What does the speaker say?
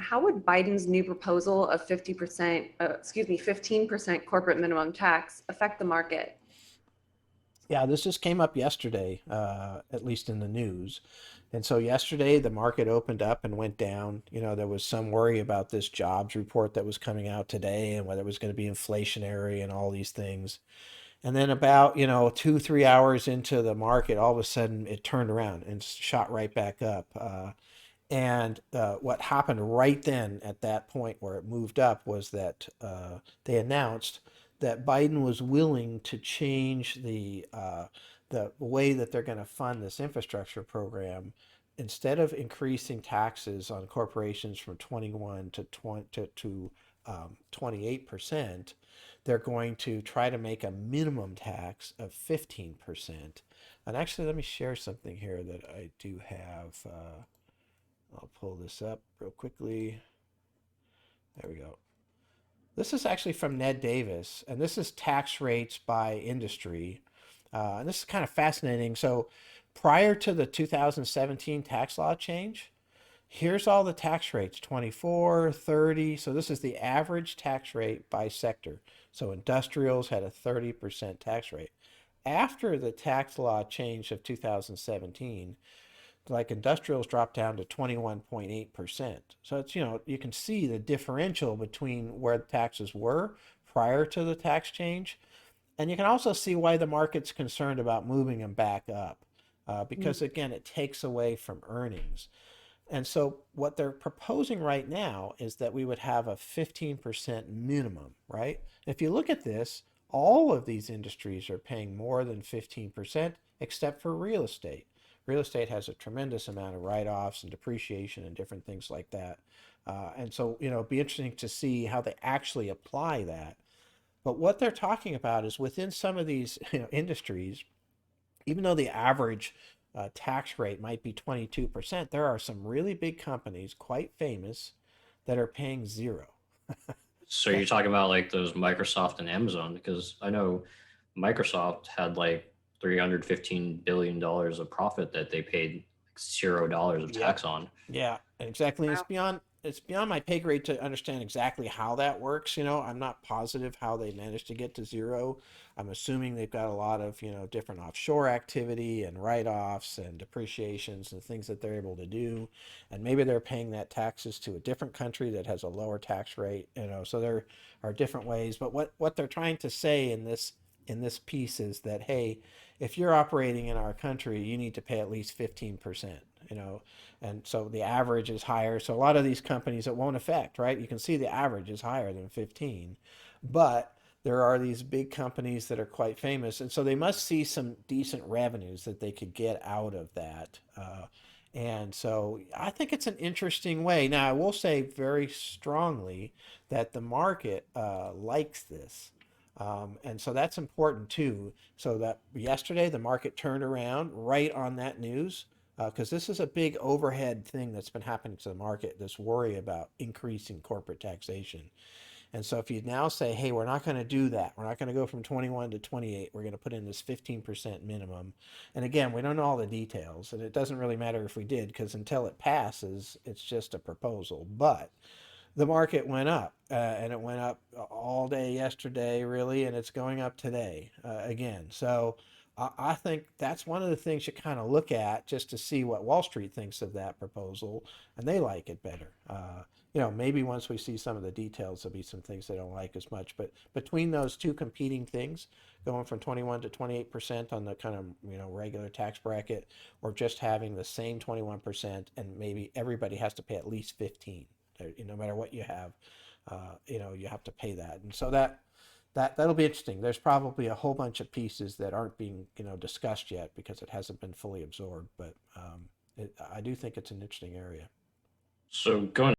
how would Biden's new proposal of 15% corporate minimum tax affect the market? Yeah, this just came up yesterday, at least in the news. And so yesterday the market opened up and went down. There was some worry about this jobs report that was coming out today and whether it was going to be inflationary and all these things. And then about, 2, 3 hours into the market, all of a sudden it turned around and shot right back up. And what happened right then at that point where it moved up was that they announced that Biden was willing to change the way that they're going to fund this infrastructure program. Instead of increasing taxes on corporations from 21 to 20 to 28%, they're going to try to make a minimum tax of 15%. And actually, let me share something here that I do have. I'll pull this up real quickly. There we go. This is actually from Ned Davis, and this is tax rates by industry. And this is kind of fascinating. So, prior to the 2017 tax law change, here's all the tax rates 24, 30. So, this is the average tax rate by sector. So, industrials had a 30% tax rate. After the tax law change of 2017, like industrials dropped down to 21.8%. So it's, you can see the differential between where the taxes were prior to the tax change. And you can also see why the market's concerned about moving them back up. Because again, it takes away from earnings. And so what they're proposing right now is that we would have a 15% minimum, right? If you look at this, all of these industries are paying more than 15% except for real estate. Real estate has a tremendous amount of write-offs and depreciation and different things like that. And so, it'd be interesting to see how they actually apply that. But what they're talking about is within some of these industries, even though the average tax rate might be 22%, there are some really big companies, quite famous, that are paying zero. So you're talking about like those Microsoft and Amazon, because I know Microsoft had like $315 billion of profit that they paid like $0 of Yep. tax on. Yeah, exactly. Wow. It's beyond my pay grade to understand exactly how that works. I'm not positive how they managed to get to zero. I'm assuming they've got a lot of, different offshore activity and write-offs and depreciations and things that they're able to do. And maybe they're paying that taxes to a different country that has a lower tax rate, so there are different ways. But what they're trying to say in this piece is that, hey, if you're operating in our country, you need to pay at least 15%, and so the average is higher. So a lot of these companies it won't affect, right? You can see the average is higher than 15, but there are these big companies that are quite famous, and so they must see some decent revenues that they could get out of that. And so I think it's an interesting way. Now, I will say very strongly that the market likes this. And so that's important too. So that yesterday the market turned around right on that news because this is a big overhead thing that's been happening to the market, this worry about increasing corporate taxation. And so if you now say, hey, we're not going to do that, we're not going to go from 21 to 28, we're going to put in this 15% minimum. And again, we don't know all the details, and it doesn't really matter if we did because until it passes, it's just a proposal. But the market went up, and it went up all day yesterday, really, and it's going up today again. So I think that's one of the things you kind of look at just to see what Wall Street thinks of that proposal, and they like it better. Maybe once we see some of the details, there'll be some things they don't like as much. But between those two competing things, going from 21 to 28% on the kind of regular tax bracket, or just having the same 21%, and maybe everybody has to pay at least 15. No matter what you have, you have to pay that, and so that'll be interesting. There's probably a whole bunch of pieces that aren't being discussed yet because it hasn't been fully absorbed, but I do think it's an interesting area. So going